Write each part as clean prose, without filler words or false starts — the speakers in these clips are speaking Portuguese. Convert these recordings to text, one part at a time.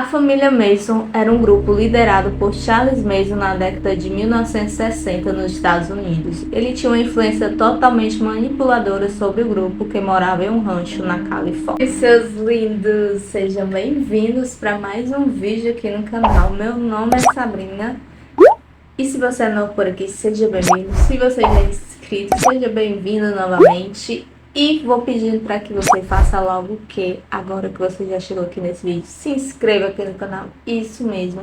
A família Manson era um grupo liderado por Charles Manson na década de 1960 nos Estados Unidos. Ele tinha uma influência totalmente manipuladora sobre o grupo que morava em um rancho na Califórnia. E seus lindos, sejam bem-vindos para mais um vídeo aqui no canal. Meu nome é Sabrina e se você é novo por aqui, seja bem-vindo. Se você já é inscrito, seja bem-vindo novamente. E vou pedindo para que você faça logo o que, agora que você já chegou aqui nesse vídeo, se inscreva aqui no canal, isso mesmo,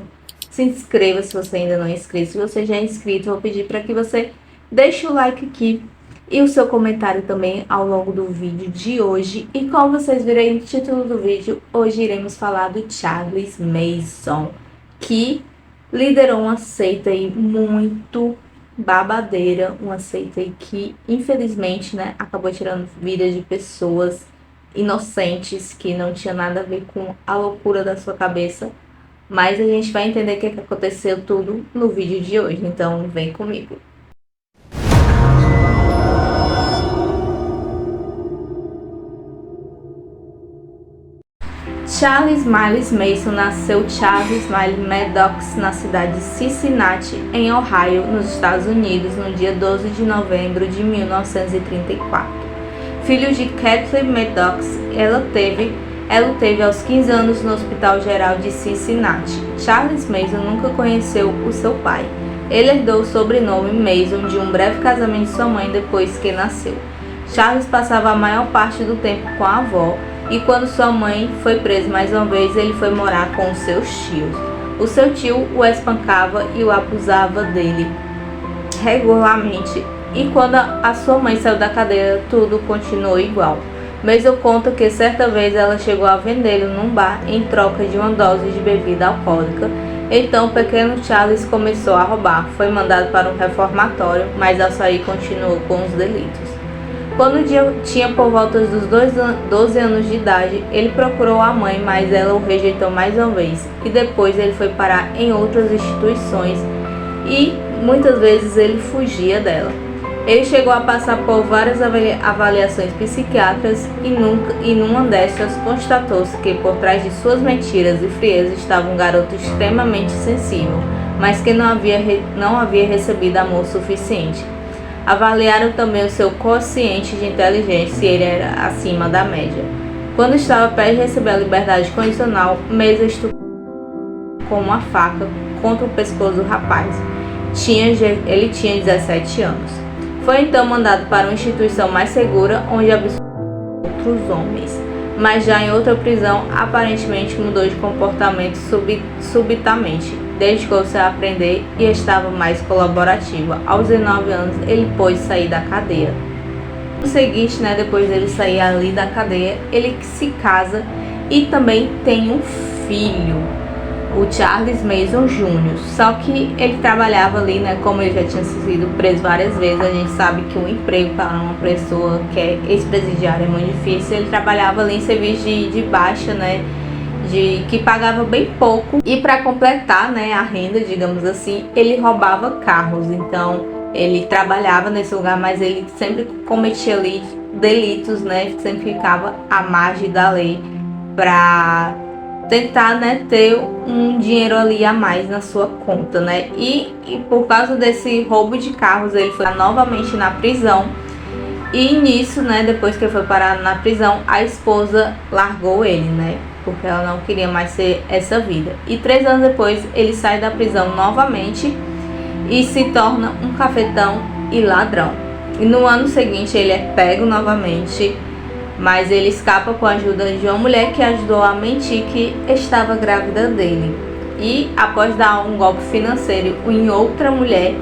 se inscreva se você ainda não é inscrito. Se você já é inscrito, vou pedir para que você deixe o like aqui e o seu comentário também ao longo do vídeo de hoje. E como vocês viram aí no título do vídeo, hoje iremos falar do Charles Manson, que liderou uma seita aí muito babadeira, uma seita que infelizmente, né, acabou tirando vidas de pessoas inocentes que não tinha nada a ver com a loucura da sua cabeça, mas a gente vai entender o que aconteceu tudo no vídeo de hoje, então vem comigo. Charles Miles Manson nasceu Charles Miles Maddox na cidade de Cincinnati, em Ohio, nos Estados Unidos, no dia 12 de novembro de 1934. Filho de Kathleen Maddox, ela teve aos 15 anos no Hospital Geral de Cincinnati. Charles Manson nunca conheceu o seu pai. Ele herdou o sobrenome Manson de um breve casamento de sua mãe depois que nasceu. Charles passava a maior parte do tempo com a avó, e quando sua mãe foi presa mais uma vez, ele foi morar com os seus tios. O seu tio o espancava e o abusava dele regularmente, e quando a sua mãe saiu da cadeia, tudo continuou igual. Manson conta que certa vez ela chegou a vendê-lo num bar em troca de uma dose de bebida alcoólica. Então o pequeno Charles começou a roubar, foi mandado para um reformatório, mas ao sair continuou com os delitos. Quando tinha por volta dos 12 anos de idade, ele procurou a mãe, mas ela o rejeitou mais uma vez. E depois ele foi parar em outras instituições e muitas vezes ele fugia dela. Ele chegou a passar por várias avaliações psiquiátricas e numa dessas constatou-se que por trás de suas mentiras e frieza estava um garoto extremamente sensível, mas que não havia recebido amor suficiente. Avaliaram também o seu quociente de inteligência e ele era acima da média. Quando estava perto de receber a liberdade condicional, Manson estupou com uma faca contra o pescoço do rapaz. Ele tinha 17 anos. Foi então mandado para uma instituição mais segura, onde absorveu outros homens. Mas já em outra prisão, aparentemente mudou de comportamento subitamente. Dedicou-se a aprender e estava mais colaborativa. Aos 19 anos, ele pôde sair da cadeia. No seguinte, depois dele sair ali da cadeia, ele se casa e também tem um filho, o Charles Manson Jr. Só que ele trabalhava ali, como ele já tinha sido preso várias vezes, a gente sabe que o emprego para uma pessoa que é ex-presidiária é muito difícil. Ele trabalhava ali em serviço de baixa, que pagava bem pouco, e para completar a renda, digamos assim, ele roubava carros. Então ele trabalhava nesse lugar, mas ele sempre cometia ali delitos, sempre ficava à margem da lei para tentar ter um dinheiro ali a mais na sua conta, e por causa desse roubo de carros ele foi novamente na prisão. E nisso, depois que ele foi parar na prisão, a esposa largou ele, porque ela não queria mais ser essa vida. E 3 anos depois, ele sai da prisão novamente e se torna um cafetão e ladrão. E no ano seguinte, ele é pego novamente, mas ele escapa com a ajuda de uma mulher que ajudou a mentir que estava grávida dele. E após dar um golpe financeiro em outra mulher,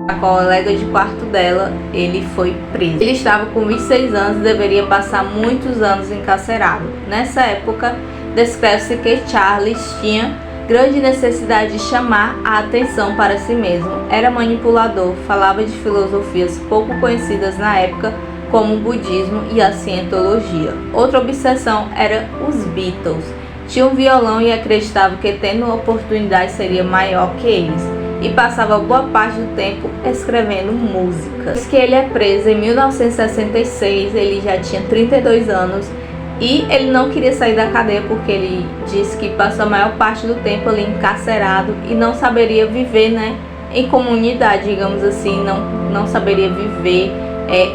a colega de quarto dela, ele foi preso. Ele estava com 26 anos e deveria passar muitos anos encarcerado. Nessa época, descreve-se que Charles tinha grande necessidade de chamar a atenção para si mesmo. Era manipulador, falava de filosofias pouco conhecidas na época, como o budismo e a cientologia. Outra obsessão era os Beatles. Tinha um violão e acreditava que tendo oportunidade seria maior que eles. E passava boa parte do tempo escrevendo músicas. Depois que ele é preso em 1966, ele já tinha 32 anos E ele não queria sair da cadeia porque ele disse que passou a maior parte do tempo ali encarcerado e não saberia viver, né, em comunidade, digamos assim, não saberia viver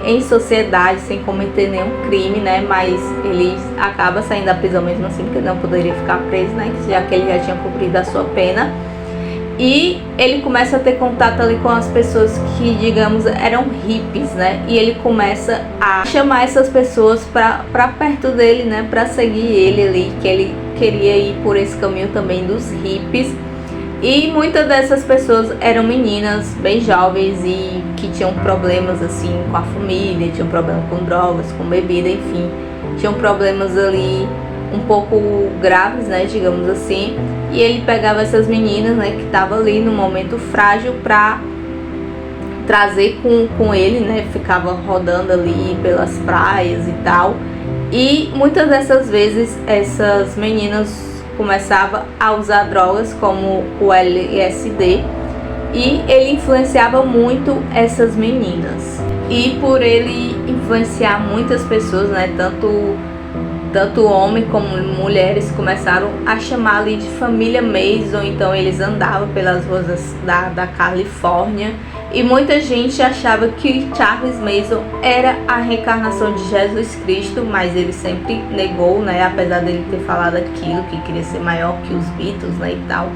em sociedade sem cometer nenhum crime, né, mas ele acaba saindo da prisão mesmo assim porque ele não poderia ficar preso, né, já que ele já tinha cumprido a sua pena. E ele começa a ter contato ali com as pessoas que, digamos, eram hippies, né? E ele começa a chamar essas pessoas pra perto dele, né? Pra seguir ele ali, que ele queria ir por esse caminho também dos hippies. E muitas dessas pessoas eram meninas bem jovens e que tinham problemas, assim, com a família, tinham problema com drogas, com bebida, enfim. Tinham problemas ali um pouco graves, né, digamos assim, e ele pegava essas meninas, né, que estavam ali no momento frágil pra trazer com ele, né, ficava rodando ali pelas praias e tal, e muitas dessas vezes essas meninas começavam a usar drogas como o LSD, e ele influenciava muito essas meninas, e por ele influenciar muitas pessoas, né, tanto homem como mulheres começaram a chamar ali de família Mason. Então eles andavam pelas ruas da Califórnia e muita gente achava que Charles Mason era a reencarnação de Jesus Cristo, mas ele sempre negou, né, apesar dele ter falado aquilo, que queria ser maior que os Beatles, né, e tal.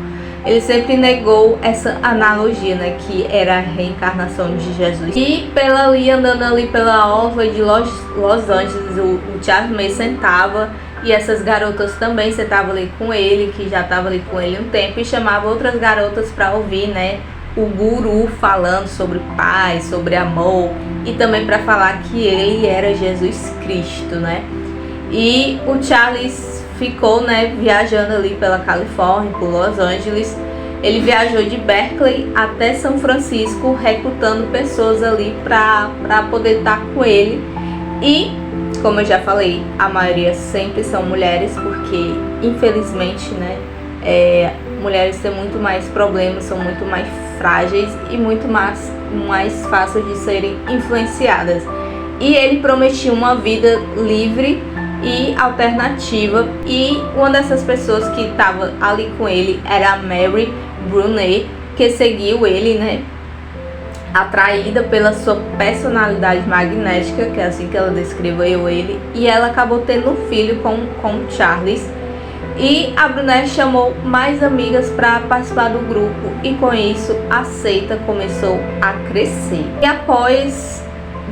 Ele sempre negou essa analogia, né, que era a reencarnação de Jesus. E andando ali pela orla de Los Angeles, o Charles Mason sentava, e essas garotas também sentavam ali com ele, que já estava ali com ele um tempo, e chamava outras garotas para ouvir, né, o guru falando sobre paz, sobre amor, e também para falar que ele era Jesus Cristo, né. E o Charles ficou, né, viajando ali pela Califórnia, por Los Angeles. Ele viajou de Berkeley até São Francisco, recrutando pessoas ali para poder estar com ele. E, como eu já falei, a maioria sempre são mulheres, porque infelizmente, né, mulheres têm muito mais problemas, são muito mais frágeis e muito mais fáceis de serem influenciadas. E ele prometia uma vida livre e alternativa, e uma dessas pessoas que estava ali com ele era a Mary Brunet, que seguiu ele, né, atraída pela sua personalidade magnética, que é assim que ela descreveu ele, e ela acabou tendo um filho com Charles. E a Brunet chamou mais amigas para participar do grupo, e com isso a seita começou a crescer. E após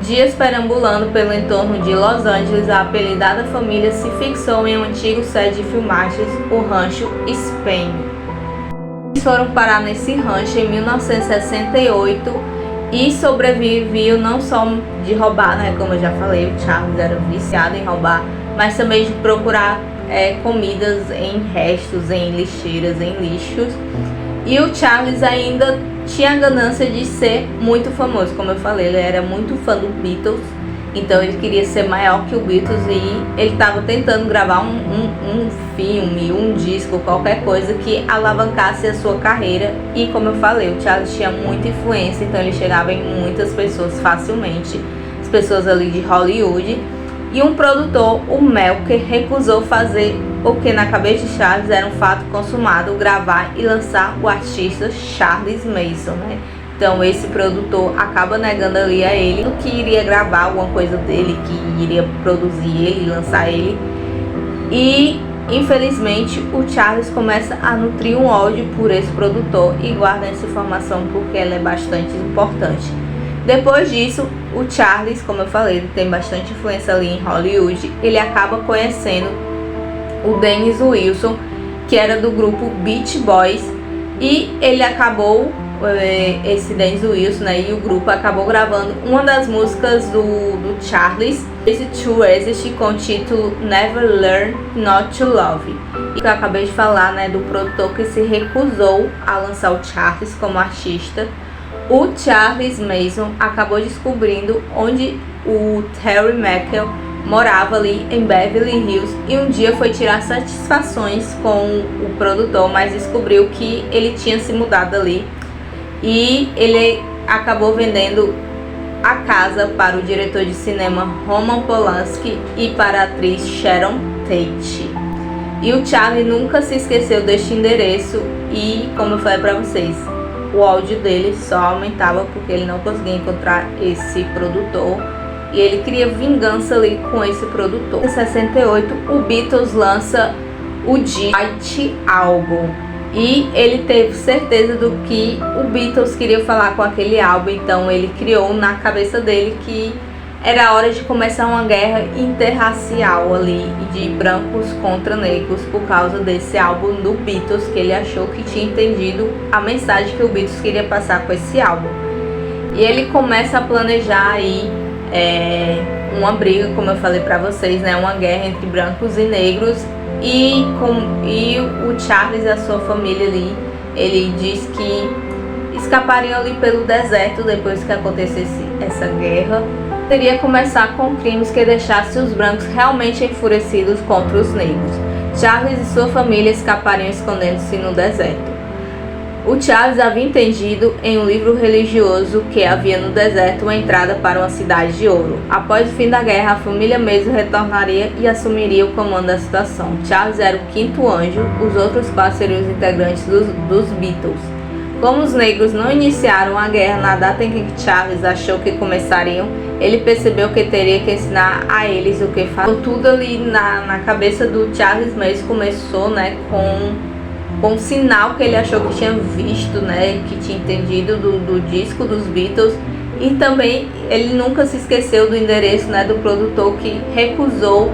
dias perambulando pelo entorno de Los Angeles, a apelidada família se fixou em um antigo set de filmagens, o Rancho Spain. Eles foram parar nesse rancho em 1968 e sobreviviam não só de roubar, né, como eu já falei, o Charles era viciado em roubar, mas também de procurar comidas em restos, em lixeiras, em lixos. E o Charles ainda tinha a ganância de ser muito famoso, como eu falei, ele era muito fã do Beatles, então ele queria ser maior que o Beatles, e ele estava tentando gravar um filme, um disco, qualquer coisa que alavancasse a sua carreira. E como eu falei, o Charles tinha muita influência, então ele chegava em muitas pessoas facilmente, as pessoas ali de Hollywood. E um produtor, o Melker, recusou fazer o que na cabeça de Charles era um fato consumado, gravar e lançar o artista Charles Mason, né? Então esse produtor acaba negando ali a ele que iria gravar alguma coisa dele, que iria produzir ele, lançar ele. E infelizmente o Charles começa a nutrir um ódio por esse produtor, e guarda essa informação porque ela é bastante importante. Depois disso, o Charles, como eu falei, ele tem bastante influência ali em Hollywood. Ele acaba conhecendo o Dennis Wilson, que era do grupo Beach Boys, e ele acabou, esse Dennis Wilson, né, e o grupo acabou gravando uma das músicas do Charles, esse To Exist, com o título Never Learn Not to Love. E que eu acabei de falar, né, do produtor que se recusou a lançar o Charles como artista. O Charles Mason acabou descobrindo onde o Terry McKell morava ali em Beverly Hills, e um dia foi tirar satisfações com o produtor, mas descobriu que ele tinha se mudado ali, e ele acabou vendendo a casa para o diretor de cinema Roman Polanski e para a atriz Sharon Tate. E o Charlie nunca se esqueceu deste endereço e, como eu falei pra vocês, o ódio dele só aumentava porque ele não conseguia encontrar esse produtor e ele queria vingança ali com esse produtor. Em 68, o Beatles lança o White Album e ele teve certeza do que o Beatles queria falar com aquele álbum, então ele criou na cabeça dele que era hora de começar uma guerra interracial ali, de brancos contra negros, por causa desse álbum do Beatles, que ele achou que tinha entendido a mensagem que o Beatles queria passar com esse álbum. E ele começa a planejar aí uma briga, como eu falei pra vocês, né, uma guerra entre brancos e negros, e o Charles e a sua família ali, ele diz que escapariam ali pelo deserto depois que acontecesse essa guerra. Teria começar com crimes que deixassem os brancos realmente enfurecidos contra os negros. Charles e sua família escapariam escondendo-se no deserto. O Charles havia entendido em um livro religioso que havia no deserto uma entrada para uma cidade de ouro. Após o fim da guerra, a família mesmo retornaria e assumiria o comando da situação. Charles era o quinto anjo, os outros quatro seriam os integrantes dos Beatles. Como os negros não iniciaram a guerra na data em que Charles achou que começariam, ele percebeu que teria que ensinar a eles o que fazer. Tudo ali na cabeça do Charles mesmo começou, né, com um sinal que ele achou que tinha visto, né, que tinha entendido do disco dos Beatles. E também ele nunca se esqueceu do endereço, né, do produtor que recusou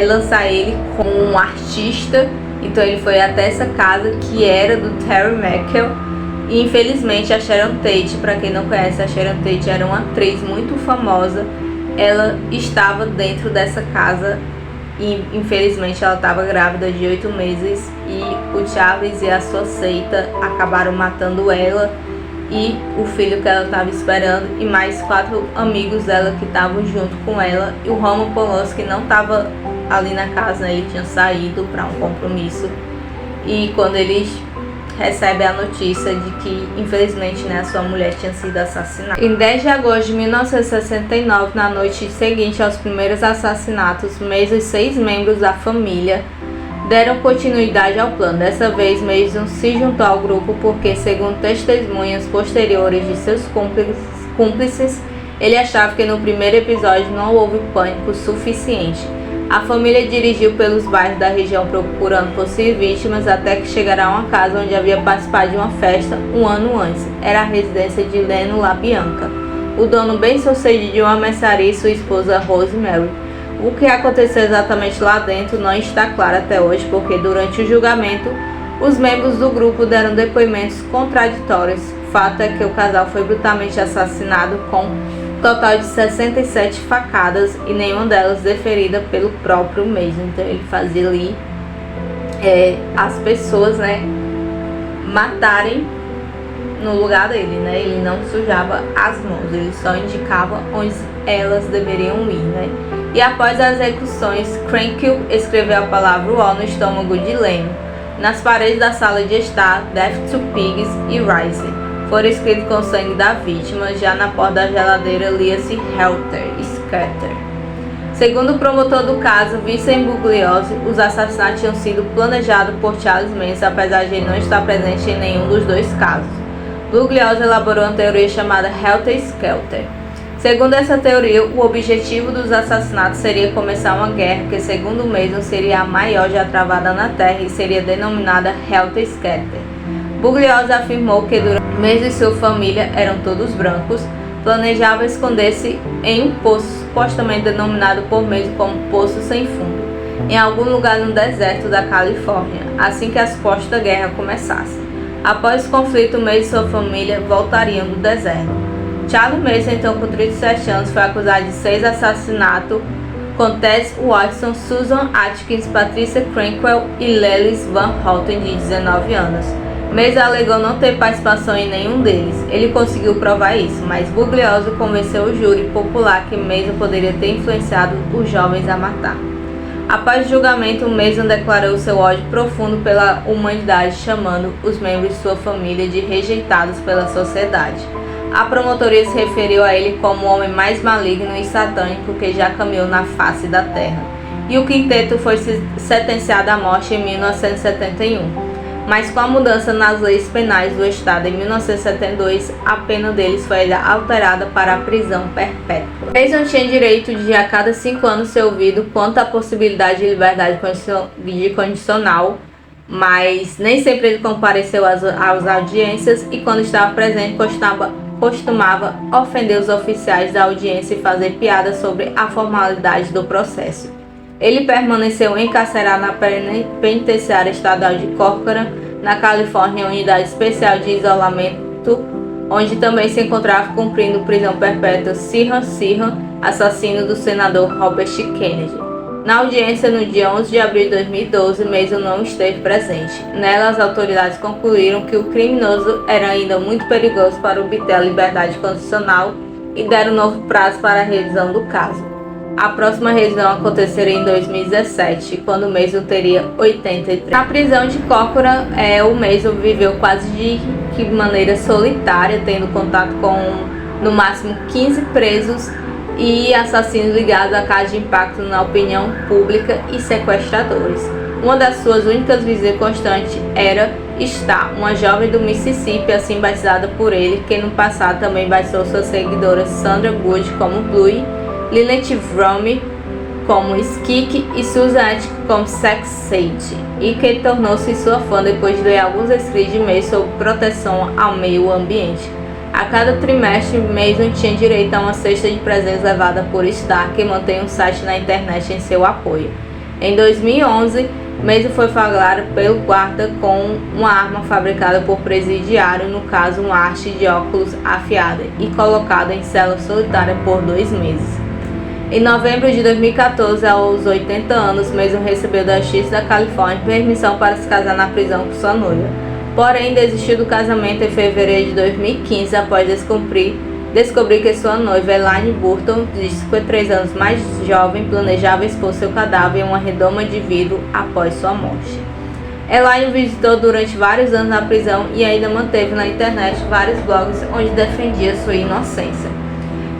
lançar ele como um artista. Então ele foi até essa casa que era do Terry Meckle. E infelizmente a Sharon Tate, para quem não conhece, a Sharon Tate era uma atriz muito famosa. Ela estava dentro dessa casa e infelizmente ela estava grávida de 8 meses. E o Charles e a sua seita acabaram matando ela e o filho que ela estava esperando e mais 4 amigos dela que estavam junto com ela. E o Roman Polanski não estava ali na casa, né? Ele tinha saído para um compromisso. E quando eles recebe a notícia de que, infelizmente, né, a sua mulher tinha sido assassinada. Em 10 de agosto de 1969, na noite seguinte aos primeiros assassinatos, Mason e 6 membros da família deram continuidade ao plano. Dessa vez, Mason se juntou ao grupo porque, segundo testemunhas posteriores de seus cúmplices, ele achava que no primeiro episódio não houve pânico suficiente. A família dirigiu pelos bairros da região procurando possíveis vítimas até que chegaram a uma casa onde havia participado de uma festa um ano antes. Era a residência de Leno LaBianca, o dono bem-sucedido de uma mercearia e sua esposa Rosemary. O que aconteceu exatamente lá dentro não está claro até hoje, porque durante o julgamento, os membros do grupo deram depoimentos contraditórios. Fato é que o casal foi brutalmente assassinado com total de 67 facadas e nenhuma delas deferida pelo próprio Mason. Então ele fazia ali as pessoas, né, matarem no lugar dele, né? Ele não sujava as mãos, ele só indicava onde elas deveriam ir, né? E após as execuções, Crankill escreveu a palavra "O" no estômago de Leno. Nas paredes da sala de estar, Death to Pigs e Rise foram escritos com o sangue da vítima. Já na porta da geladeira lia-se Helter Skelter. Segundo o promotor do caso, Vincent Bugliosi, os assassinatos tinham sido planejados por Charles Manson, apesar de ele não estar presente em nenhum dos dois casos. Bugliosi elaborou uma teoria chamada Helter Skelter. Segundo essa teoria, o objetivo dos assassinatos seria começar uma guerra que, segundo Mason, seria a maior já travada na Terra e seria denominada Helter Skelter. Bugliosi afirmou que durante Mason e sua família eram todos brancos, planejava esconder-se em um poço supostamente denominado por Mason como Poço Sem Fundo, em algum lugar no deserto da Califórnia, assim que as postas da guerra começassem. Após o conflito, Mason e sua família voltariam do deserto. Charles Mason, então com 37 anos, foi acusado de 6 assassinatos com Tess Watson, Susan Atkins, Patricia Crankwell e Lelis Van Houten, de 19 anos. Mason alegou não ter participação em nenhum deles. Ele conseguiu provar isso, mas Bugliosi convenceu o júri popular que Mason poderia ter influenciado os jovens a matar. Após o julgamento, Mason declarou seu ódio profundo pela humanidade, chamando os membros de sua família de rejeitados pela sociedade. A promotoria se referiu a ele como o homem mais maligno e satânico que já caminhou na face da terra. e o quinteto foi sentenciado à morte em 1971. Mas com a mudança nas leis penais do estado em 1972, a pena deles foi alterada para a prisão perpétua. Mason tinha direito de a cada 5 anos ser ouvido quanto à possibilidade de liberdade condicional, mas nem sempre ele compareceu às audiências e quando estava presente costumava ofender os oficiais da audiência e fazer piadas sobre a formalidade do processo. Ele permaneceu encarcerado na penitenciária estadual de Corcoran, na Califórnia, unidade especial de isolamento, onde também se encontrava cumprindo prisão perpétua Sirhan Sirhan, assassino do senador Robert Kennedy. Na audiência no dia 11 de abril de 2012, Mason não esteve presente. Nela, as autoridades concluíram que o criminoso era ainda muito perigoso para obter a liberdade condicional e deram um novo prazo para a revisão do caso. A próxima revisão aconteceria em 2017, quando Mason teria 83. Na prisão de Corcoran, o Mason viveu quase de maneira solitária, tendo contato com no máximo 15 presos e assassinos ligados a casos de impacto na opinião pública e sequestradores. Uma das suas únicas visitas constantes era Star, uma jovem do Mississippi, assim batizada por ele, que no passado também batizou suas seguidoras Sandra Good como Bluey, Lilith Vroom como Skik e Susan Atkin como Sex Sage, e que tornou-se sua fã depois de ler alguns escritos de Mason sobre proteção ao meio ambiente. A cada trimestre, Mason tinha direito a uma cesta de presentes levada por Star, que mantém um site na internet em seu apoio. Em 2011, Mason foi flagrado pelo guarda com uma arma fabricada por presidiário, no caso uma haste de óculos afiada, e colocada em cela solitária por 2 meses. Em novembro de 2014, aos 80 anos, Mason recebeu da Justiça da Califórnia permissão para se casar na prisão com sua noiva. Porém, desistiu do casamento em fevereiro de 2015 após descobrir que sua noiva, Elaine Burton, de 53 anos mais jovem, planejava expor seu cadáver em uma redoma de vidro após sua morte. Elaine o visitou durante vários anos na prisão e ainda manteve na internet vários blogs onde defendia sua inocência.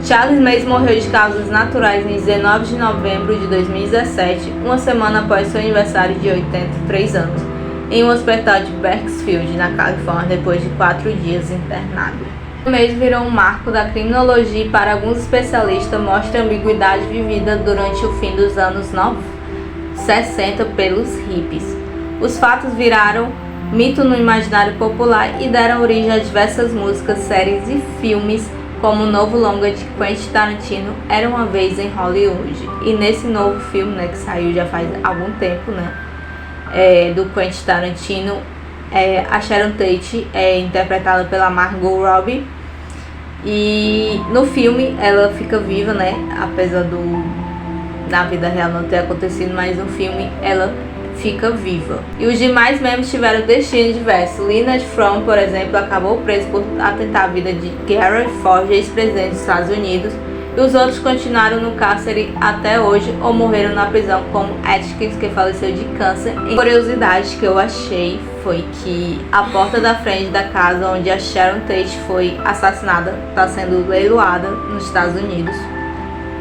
Charles Mason morreu de causas naturais em 19 de novembro de 2017, uma semana após seu aniversário de 83 anos, em um hospital de Bakersfield, na Califórnia, depois de 4 dias internado. Mason virou um marco da criminologia e, para alguns especialistas, mostra a ambiguidade vivida durante o fim dos anos 60 pelos hippies. Os fatos viraram mito no imaginário popular e deram origem a diversas músicas, séries e filmes, como o novo longa de Quentin Tarantino, Era Uma Vez em Hollywood. E nesse novo filme, que saiu já faz algum tempo, do Quentin Tarantino, a Sharon Tate é interpretada pela Margot Robbie. E no filme ela fica viva, apesar na vida real não ter acontecido, mas no filme ela fica viva. E os demais membros tiveram destinos diversos. Leonard Fromm, por exemplo, acabou preso por atentar a vida de Gerald Ford, ex-presidente dos Estados Unidos, e os outros continuaram no cárcere até hoje ou morreram na prisão, como Atkins, que faleceu de câncer. E curiosidade que eu achei foi que a porta da frente da casa onde a Sharon Tate foi assassinada está sendo leiloada nos Estados Unidos.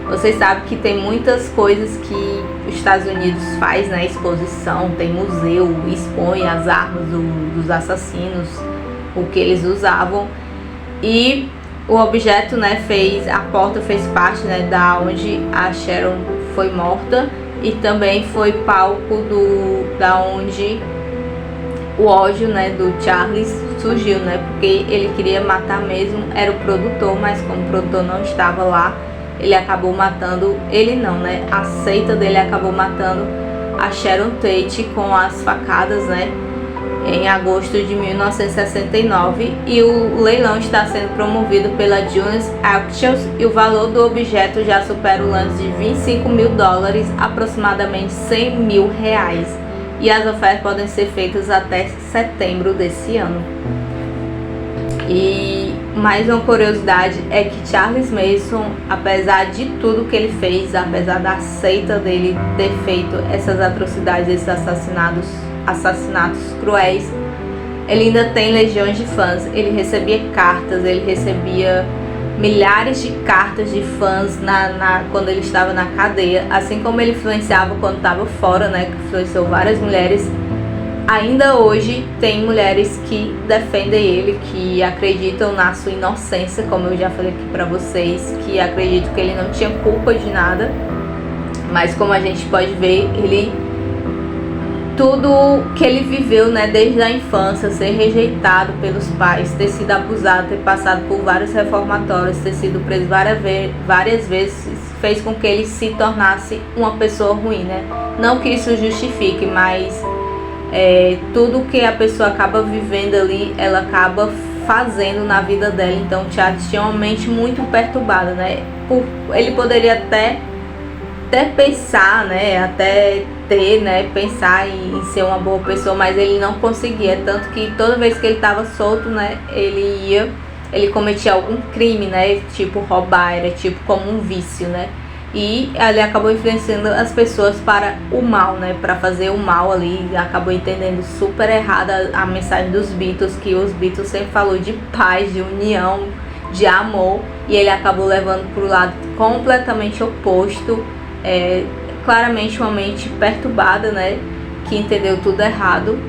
Vocês sabem que tem muitas coisas que os Estados Unidos faz, exposição, tem museu, expõe as armas dos assassinos, o que eles usavam. E o objeto, a porta fez parte, da onde a Sharon foi morta, e também foi palco da onde o ódio, do Charles surgiu, porque ele queria matar mesmo, era o produtor, mas como o produtor não estava lá, ele acabou matando, a seita dele acabou matando a Sharon Tate com as facadas, em agosto de 1969, e o leilão está sendo promovido pela Junes Auctions e o valor do objeto já supera o lance de $25 mil, aproximadamente R$100 mil, e as ofertas podem ser feitas até setembro desse ano. E mais uma curiosidade é que Charles Mason, apesar de tudo que ele fez, apesar da seita dele ter feito essas atrocidades, esses assassinatos cruéis, ele ainda tem legiões de fãs. Ele recebia cartas, ele recebia milhares de cartas de fãs quando ele estava na cadeia, assim como ele influenciava quando estava fora, né, que influenciou várias mulheres. Ainda hoje tem mulheres que defendem ele, que acreditam na sua inocência, como eu já falei aqui pra vocês, que acreditam que ele não tinha culpa de nada. Mas como a gente pode ver, tudo que ele viveu, né, desde a infância, ser rejeitado pelos pais, ter sido abusado, ter passado por vários reformatórios, ter sido preso várias vezes, fez com que ele se tornasse uma pessoa ruim, né? Não que isso justifique, mas tudo que a pessoa acaba vivendo ali, ela acaba fazendo na vida dela. Então o Charles tinha uma mente muito perturbada, né? Ele poderia até pensar, né, pensar em ser uma boa pessoa, mas ele não conseguia, tanto que toda vez que ele estava solto, né, ele cometia algum crime, né, tipo roubar, era tipo como um vício, né, e ele acabou influenciando as pessoas para o mal, né, para fazer o mal ali, acabou entendendo super errada a mensagem dos Beatles, que os Beatles sempre falou de paz, de união, de amor, e ele acabou levando para o lado completamente oposto. Claramente uma mente perturbada, né, que entendeu tudo errado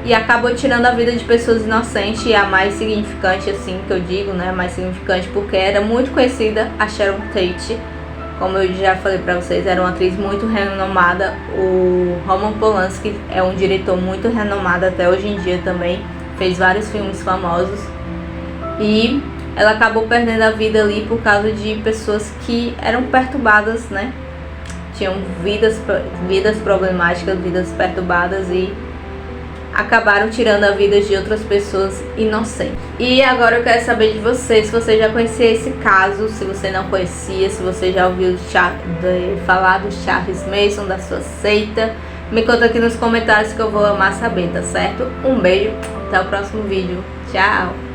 e acabou tirando a vida de pessoas inocentes. E a mais significante, assim, que eu digo, né, mais significante porque era muito conhecida, a Sharon Tate, como eu já falei pra vocês, era uma atriz muito renomada. O Roman Polanski é um diretor muito renomado até hoje em dia também, fez vários filmes famosos, e ela acabou perdendo a vida ali por causa de pessoas que eram perturbadas, né, tinham vidas problemáticas, vidas perturbadas, e acabaram tirando a vida de outras pessoas inocentes. E agora eu quero saber de você, se você já conhecia esse caso, se você não conhecia, se você já ouviu falar do Charles Manson, da sua seita. Me conta aqui nos comentários que eu vou amar saber, tá certo? Um beijo, até o próximo vídeo. Tchau!